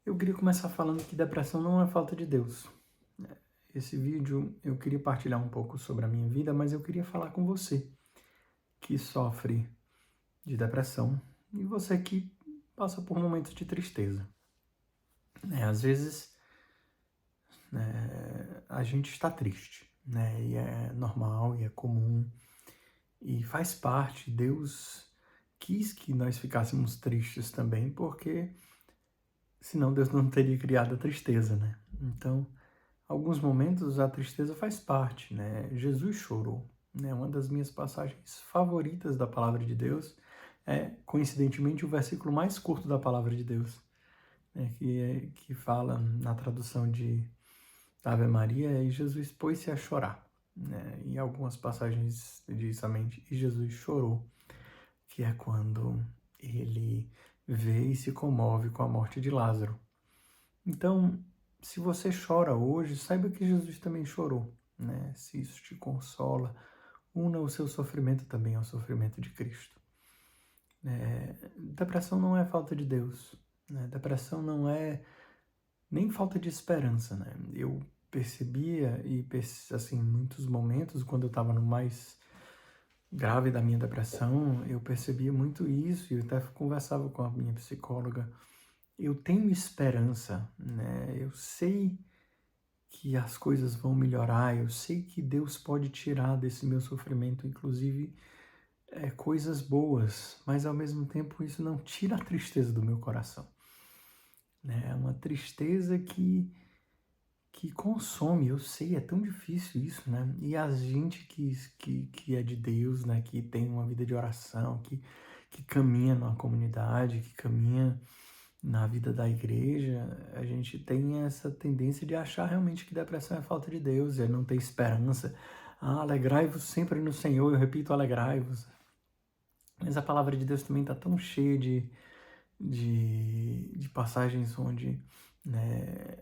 Eu queria começar falando que depressão não é falta de Deus. Esse vídeo eu queria partilhar um pouco sobre a minha vida, mas eu queria falar com você que sofre de depressão e você que passa por momentos de tristeza. Às vezes a gente está triste, né? E é normal e é comum e faz parte. Deus quis que nós ficássemos tristes também, porque senão Deus não teria criado a tristeza, né? Então, alguns momentos a tristeza faz parte, né? Jesus chorou, né? Uma das minhas passagens favoritas da palavra de Deus é, coincidentemente, o versículo mais curto da palavra de Deus, né? Que fala na tradução de Ave Maria, e Jesus pôs-se a chorar, né? E algumas passagens diz somente, e Jesus chorou, que é quando ele vê e se comove com a morte de Lázaro. Então, se você chora hoje, saiba que Jesus também chorou, né? Se isso te consola, una o seu sofrimento também ao sofrimento de Cristo. Depressão não é falta de Deus, né? Depressão não é nem falta de esperança, né? Eu percebia assim, em muitos momentos, quando eu estava no mais grave da minha depressão, eu percebia muito isso e eu até conversava com a minha psicóloga. Eu tenho esperança, né? Eu sei que as coisas vão melhorar, eu sei que Deus pode tirar desse meu sofrimento, inclusive, coisas boas, mas ao mesmo tempo isso não tira a tristeza do meu coração, né? É uma tristeza que consome, eu sei, é tão difícil isso, né? E a gente que é de Deus, né? Que tem uma vida de oração, que caminha numa comunidade, que caminha na vida da igreja, a gente tem essa tendência de achar realmente que depressão é falta de Deus, é não ter esperança. Ah, alegrai-vos sempre no Senhor, eu repito, alegrai-vos. Mas a palavra de Deus também está tão cheia de passagens onde, né,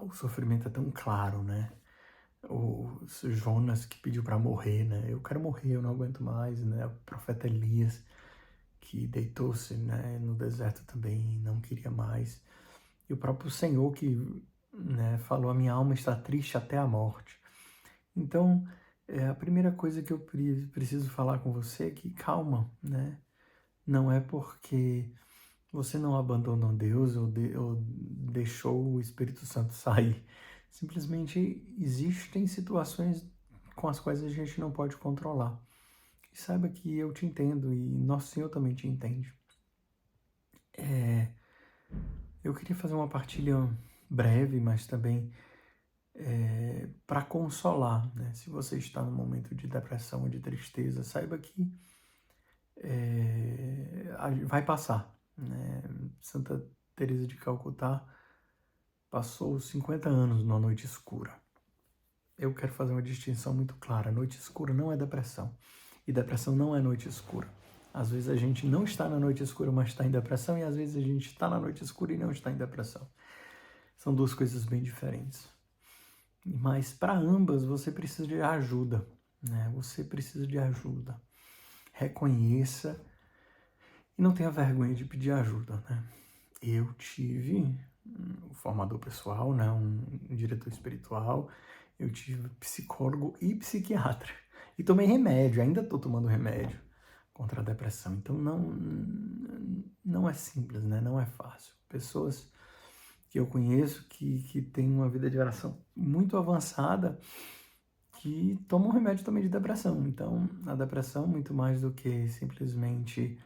o sofrimento é tão claro, né? O Jonas que pediu para morrer, né? Eu quero morrer, eu não aguento mais, né? O profeta Elias que deitou-se, né, no deserto também, não queria mais. E o próprio Senhor que, né, falou, a minha alma está triste até a morte. Então, a primeira coisa que eu preciso falar com você é que calma, né? Não é porque você não abandonou Deus ou deixou o Espírito Santo sair. Simplesmente existem situações com as quais a gente não pode controlar. E saiba que eu te entendo e Nosso Senhor também te entende. Eu queria fazer uma partilha breve, mas também para consolar, né? Se você está num momento de depressão ou de tristeza, saiba que vai passar, né? Santa Teresa de Calcutá passou 50 anos numa noite escura. Eu quero fazer uma distinção muito clara. Noite escura não é depressão. E depressão não é noite escura. Às vezes a gente não está na noite escura, mas está em depressão, e às vezes a gente está na noite escura e não está em depressão. São duas coisas bem diferentes. Mas para ambas você precisa de ajuda, né? Você precisa de ajuda. Reconheça e não tenha vergonha de pedir ajuda, né? Eu tive um formador pessoal, né? Um diretor espiritual, eu tive psicólogo e psiquiatra. E tomei remédio, ainda estou tomando remédio contra a depressão. Então não é simples, né? Não é fácil. Pessoas que eu conheço que têm uma vida de oração muito avançada que tomam remédio também de depressão. Então, a depressão, muito mais do que simplesmente...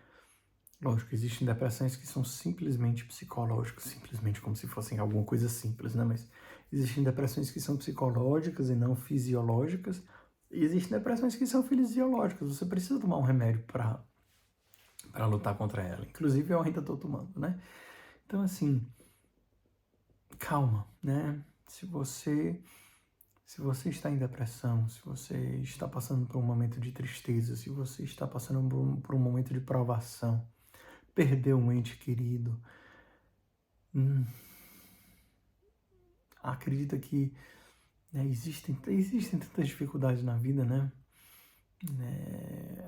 Lógico, existem depressões que são simplesmente psicológicas, simplesmente como se fossem alguma coisa simples, né? Mas existem depressões que são psicológicas e não fisiológicas. E existem depressões que são fisiológicas. Você precisa tomar um remédio para lutar contra ela. Inclusive, eu ainda estou tomando, né? Então, assim, calma, né? Se você está em depressão, se você está passando por um momento de tristeza, se você está passando por um momento de provação, perdeu um ente querido, acredita que, né, existem tantas dificuldades na vida, né?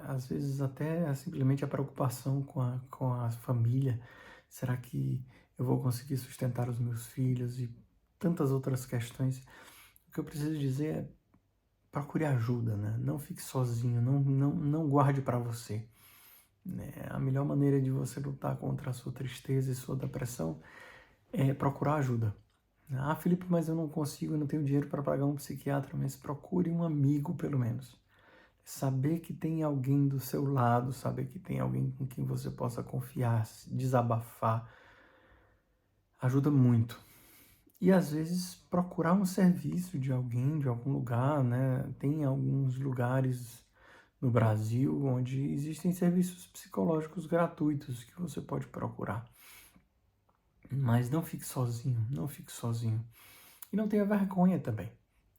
Às vezes até simplesmente a preocupação com a família. Será que eu vou conseguir sustentar os meus filhos e tantas outras questões? O que eu preciso dizer é procure ajuda, né? Não fique sozinho, não guarde para você. Né? A melhor maneira de você lutar contra a sua tristeza e sua depressão é procurar ajuda. Ah, Felipe, mas eu não consigo, eu não tenho dinheiro para pagar um psiquiatra, mas procure um amigo, pelo menos. Saber que tem alguém do seu lado, saber que tem alguém com quem você possa confiar, desabafar, ajuda muito. E às vezes procurar um serviço de alguém, de algum lugar, né? Tem alguns lugares no Brasil onde existem serviços psicológicos gratuitos que você pode procurar. Mas não fique sozinho, não fique sozinho. E não tenha vergonha também,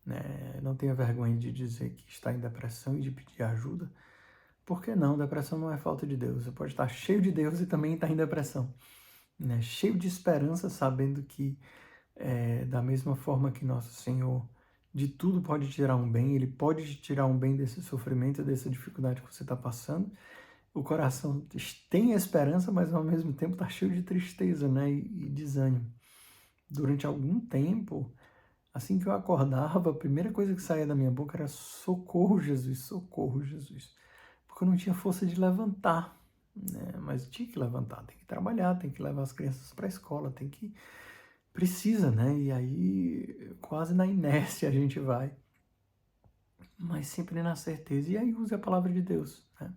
né? Não tenha vergonha de dizer que está em depressão e de pedir ajuda. Por que não? Depressão não é falta de Deus. Você pode estar cheio de Deus e também estar em depressão, né? Cheio de esperança, sabendo que da mesma forma que nosso Senhor de tudo pode tirar um bem, Ele pode te tirar um bem desse sofrimento, dessa dificuldade que você está passando. O coração tem esperança, mas ao mesmo tempo está cheio de tristeza, né? E desânimo. Durante algum tempo, assim que eu acordava, a primeira coisa que saía da minha boca era socorro, Jesus, socorro, Jesus. Porque eu não tinha força de levantar, né? Mas tinha que levantar, tem que trabalhar, tem que levar as crianças para a escola, tem que... Precisa, né? E aí, quase na inércia a gente vai. Mas sempre na certeza. E aí use a palavra de Deus, né?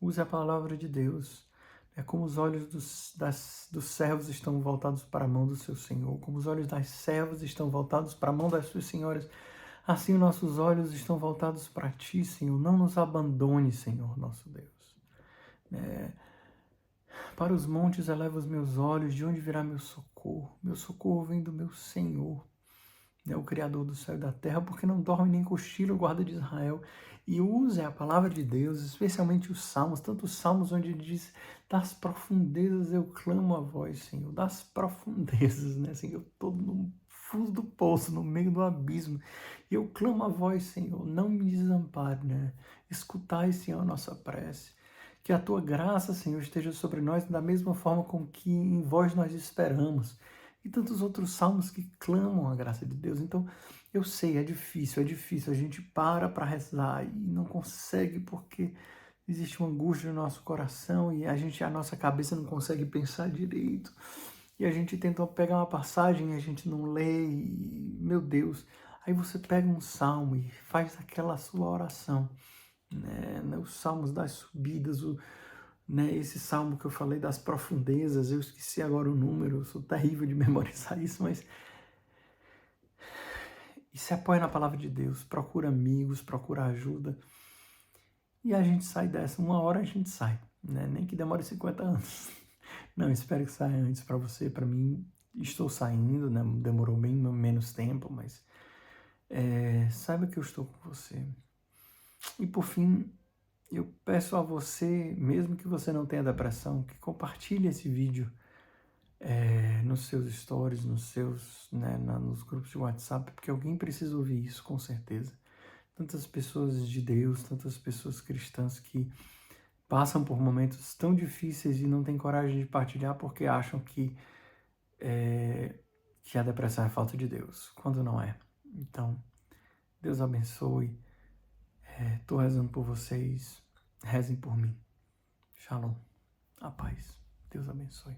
Use a palavra de Deus. É como os olhos dos servos estão voltados para a mão do seu Senhor, como os olhos das servas estão voltados para a mão das suas senhoras, assim nossos olhos estão voltados para ti, Senhor. Não nos abandone, Senhor, nosso Deus. Para os montes eleva os meus olhos, de onde virá meu socorro? Meu socorro vem do meu Senhor, né, o Criador do céu e da terra, porque não dorme nem cochila o guarda de Israel. E use a palavra de Deus, especialmente os salmos, tanto os salmos onde ele diz: das profundezas eu clamo a voz, Senhor, das profundezas, né, Senhor, eu estou no fundo do poço, no meio do abismo, e eu clamo a voz, Senhor, não me desampare, né, escutai, Senhor, a nossa prece, que a tua graça, Senhor, esteja sobre nós da mesma forma com que em vós nós esperamos, e tantos outros salmos que clamam a graça de Deus. Então, eu sei, é difícil, a gente para rezar e não consegue porque existe uma angústia no nosso coração e a nossa cabeça não consegue pensar direito. E a gente tenta pegar uma passagem e a gente não lê e, meu Deus, aí você pega um salmo e faz aquela sua oração, né? Os salmos das subidas, né, esse salmo que eu falei das profundezas, eu esqueci agora o número, eu sou terrível de memorizar isso, mas e se apoia na palavra de Deus, procura amigos, procura ajuda, e a gente sai dessa, uma hora a gente sai, né? Nem que demore 50 anos. Não, espero que saia antes para você, para mim, estou saindo, né? Demorou bem menos tempo, mas saiba que eu estou com você. E por fim, eu peço a você, mesmo que você não tenha depressão, que compartilhe esse vídeo nos seus stories, nos grupos de WhatsApp, porque alguém precisa ouvir isso, com certeza. Tantas pessoas de Deus, tantas pessoas cristãs que passam por momentos tão difíceis e não têm coragem de partilhar porque acham que a depressão é falta de Deus, quando não é. Então, Deus abençoe. Estou rezando por vocês. Rezem por mim. Shalom. A paz. Deus abençoe.